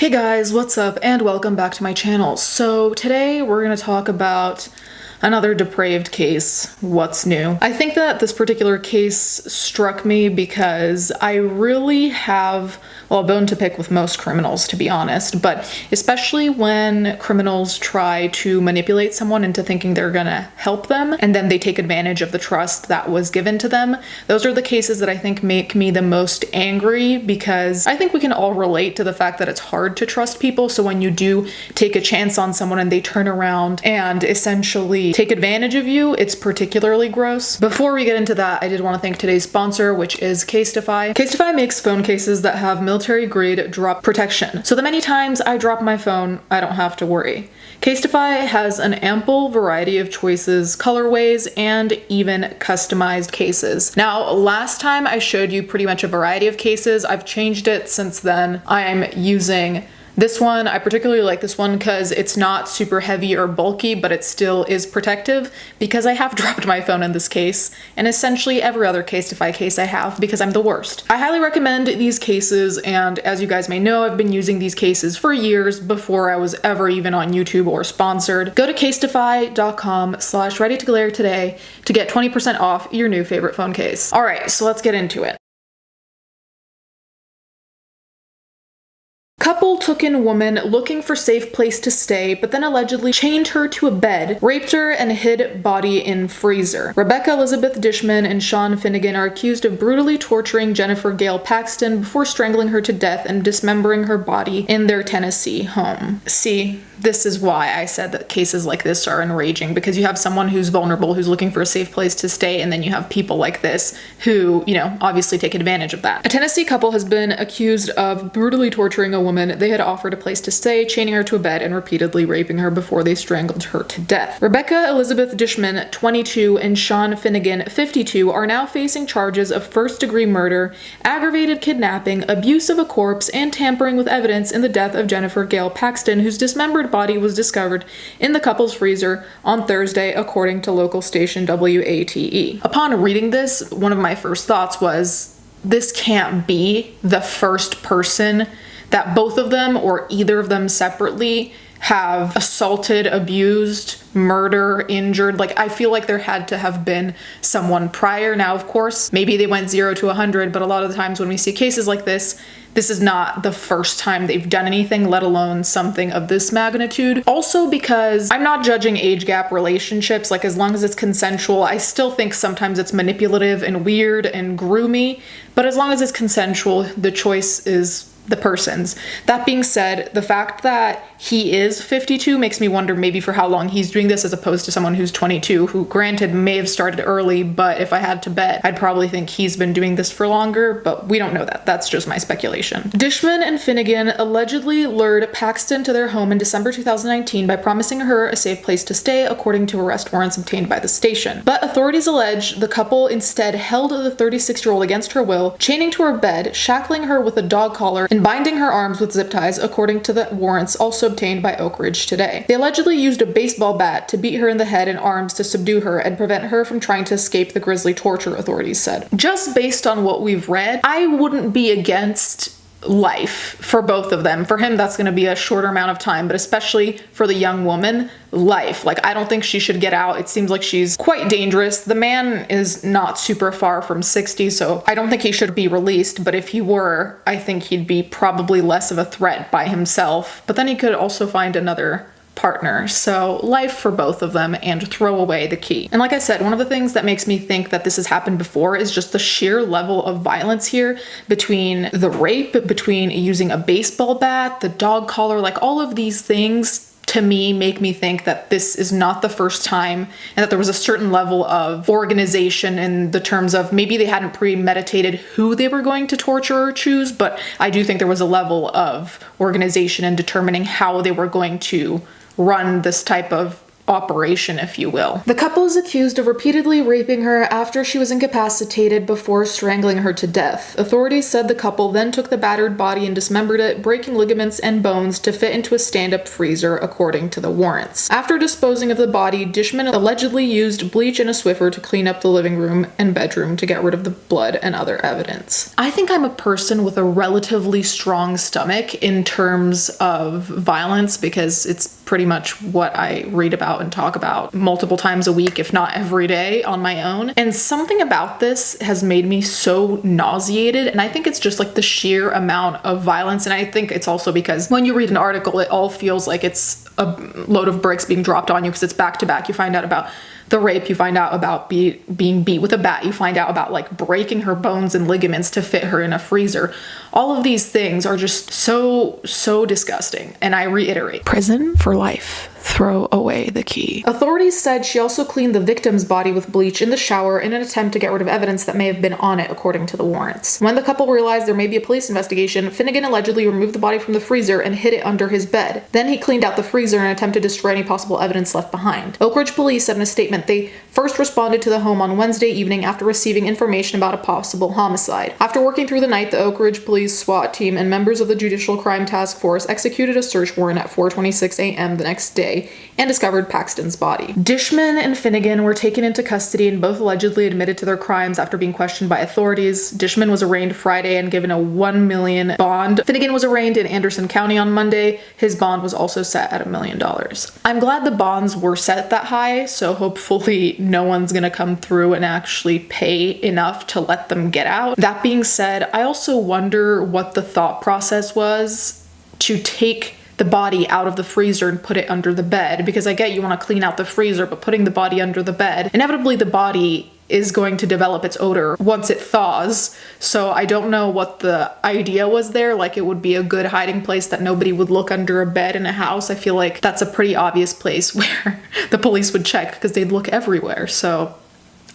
Hey guys, what's up and welcome back to my channel. So today we're going to talk about another depraved case. What's new? I think that this particular case struck me because I really have, well, a bone to pick with most criminals, to be honest, but especially when criminals try to manipulate someone into thinking they're gonna help them and then they take advantage of the trust that was given to them. Those are the cases that I think make me the most angry, because I think we can all relate to the fact that it's hard to trust people. So when you do take a chance on someone and they turn around and essentially take advantage of you, it's particularly gross. Before we get into that, I did want to thank today's sponsor, which is Casetify. Casetify makes phone cases that have military grade drop protection. So the many times I drop my phone, I don't have to worry. Casetify has an ample variety of choices, colorways, and even customized cases. Now, last time I showed you pretty much a variety of cases. I've changed it since then. I'm using this one. I particularly like this one because it's not super heavy or bulky, but it still is protective, because I have dropped my phone in this case, and essentially every other Casetify case I have, because I'm the worst. I highly recommend these cases, and as you guys may know, I've been using these cases for years before I was ever even on YouTube or sponsored. Go to casetify.com/readytoglare today to get 20% off your new favorite phone case. All right, so let's get into it. Couple took in woman looking for safe place to stay, but then allegedly chained her to a bed, raped her, and hid body in freezer. Rebecca Elizabeth Dishman and Sean Finnegan are accused of brutally torturing Jennifer Gail Paxton before strangling her to death and dismembering her body in their Tennessee home. See, this is why I said that cases like this are enraging, because you have someone who's vulnerable, who's looking for a safe place to stay, and then you have people like this who, obviously take advantage of that. A Tennessee couple has been accused of brutally torturing a woman they had offered a place to stay, chaining her to a bed, and repeatedly raping her before they strangled her to death. Rebecca Elizabeth Dishman, 22, and Sean Finnegan, 52, are now facing charges of first-degree murder, aggravated kidnapping, abuse of a corpse, and tampering with evidence in the death of Jennifer Gail Paxton, whose dismembered body was discovered in the couple's freezer on Thursday, according to local station WATE. Upon reading this, one of my first thoughts was, this can't be the first person that both of them, or either of them separately, have assaulted, abused, murder, injured. Like, I feel like there had to have been someone prior. Now, of course, maybe they went 0 to 100, but a lot of the times when we see cases like this is not the first time they've done anything, let alone something of this magnitude. Also, because I'm not judging age gap relationships, like, as long as it's consensual, I still think sometimes it's manipulative and weird and groomy, but as long as it's consensual, the choice is the person's. That being said, the fact that he is 52 makes me wonder maybe for how long he's doing this, as opposed to someone who's 22, who granted may have started early, but if I had to bet, I'd probably think he's been doing this for longer, but we don't know that. That's just my speculation. Dishman and Finnegan allegedly lured Paxton to their home in December 2019 by promising her a safe place to stay, according to arrest warrants obtained by the station. But authorities allege the couple instead held the 36-year-old against her will, chaining to her bed, shackling her with a dog collar, and binding her arms with zip ties, according to the warrants also obtained by Oak Ridge Today. They allegedly used a baseball bat to beat her in the head and arms to subdue her and prevent her from trying to escape the grisly torture, authorities said. Just based on what we've read, I wouldn't be against life for both of them. For him, that's going to be a shorter amount of time, but especially for the young woman, life. Like, I don't think she should get out. It seems like she's quite dangerous. The man is not super far from 60, so I don't think he should be released, but if he were, I think he'd be probably less of a threat by himself. But then he could also find another partner. So life for both of them, and throw away the key. And like I said, one of the things that makes me think that this has happened before is just the sheer level of violence here, between the rape, between using a baseball bat, the dog collar, like all of these things to me make me think that this is not the first time, and that there was a certain level of organization in the terms of maybe they hadn't premeditated who they were going to torture or choose, but I do think there was a level of organization in determining how they were going to run this type of operation, if you will. The couple is accused of repeatedly raping her after she was incapacitated before strangling her to death. Authorities said the couple then took the battered body and dismembered it, breaking ligaments and bones to fit into a stand-up freezer, according to the warrants. After disposing of the body, Dishman allegedly used bleach and a Swiffer to clean up the living room and bedroom to get rid of the blood and other evidence. I think I'm a person with a relatively strong stomach in terms of violence because it's pretty much what I read about and talk about multiple times a week, if not every day, on my own. And something about this has made me so nauseated, and I think it's just like the sheer amount of violence. And I think it's also because when you read an article, it all feels like it's a load of bricks being dropped on you because it's back to back. You find out about the rape, you find out about being beat with a bat, you find out about like breaking her bones and ligaments to fit her in a freezer. All of these things are just so disgusting. And I reiterate, prison for life. Throw away the key. Authorities said she also cleaned the victim's body with bleach in the shower in an attempt to get rid of evidence that may have been on it, according to the warrants. When the couple realized there may be a police investigation, Finnegan allegedly removed the body from the freezer and hid it under his bed. Then he cleaned out the freezer in an attempt to destroy any possible evidence left behind. Oak Ridge police said in a statement they first responded to the home on Wednesday evening after receiving information about a possible homicide. After working through the night, the Oak Ridge Police SWAT team and members of the Judicial Crime Task Force executed a search warrant at 4:26 a.m. the next day and discovered Paxton's body. Dishman and Finnegan were taken into custody and both allegedly admitted to their crimes after being questioned by authorities. Dishman was arraigned Friday and given a $1 million bond. Finnegan was arraigned in Anderson County on Monday. His bond was also set at $1 million. I'm glad the bonds were set that high, so hopefully no one's gonna come through and actually pay enough to let them get out. That being said, I also wonder what the thought process was to take the body out of the freezer and put it under the bed, because I get you want to clean out the freezer, but putting the body under the bed, inevitably the body is going to develop its odor once it thaws. So I don't know what the idea was there. Like, it would be a good hiding place that nobody would look under a bed in a house. I feel like that's a pretty obvious place where the police would check because they'd look everywhere. So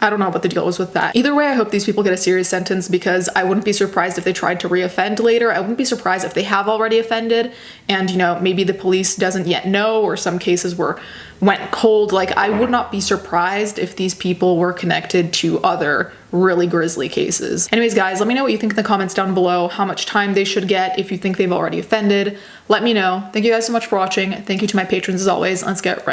I don't know what the deal was with that. Either way, I hope these people get a serious sentence because I wouldn't be surprised if they tried to reoffend later. I wouldn't be surprised if they have already offended and, you know, maybe the police doesn't yet know, or some cases went cold. Like, I would not be surprised if these people were connected to other really grisly cases. Anyways, guys, let me know what you think in the comments down below, how much time they should get, if you think they've already offended. Let me know. Thank you guys so much for watching. Thank you to my patrons as always. Let's get right